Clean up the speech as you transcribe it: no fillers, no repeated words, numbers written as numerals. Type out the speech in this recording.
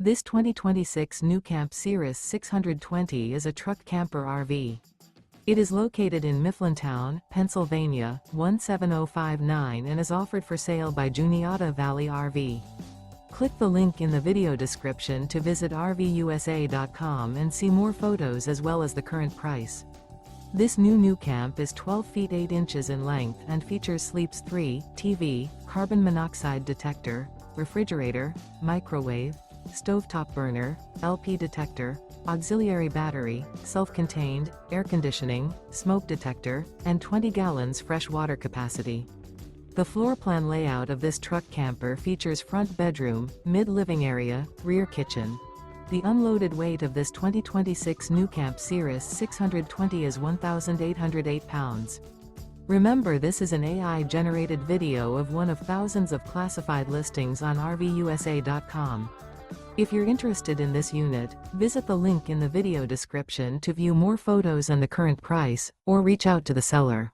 This 2026 NuCamp Cirrus 620 is a truck camper RV. It is located in Mifflintown, Pennsylvania, 17059 and is offered for sale by Juniata Valley RV. Click the link in the video description to visit RVUSA.com and see more photos as well as the current price. This new NuCamp is 12 feet 8 inches in length and features sleeps 3, TV, carbon monoxide detector, refrigerator, microwave, stovetop burner, LP detector, auxiliary battery, self-contained, air conditioning, smoke detector, and 20 gallons fresh water capacity. The floor plan layout of this truck camper features front bedroom, mid-living area, rear kitchen. The unloaded weight of this 2026 NuCamp Cirrus 620 is 1,808 pounds. Remember, this is an AI-generated video of one of thousands of classified listings on RVUSA.com. If you're interested in this unit, visit the link in the video description to view more photos and the current price, or reach out to the seller.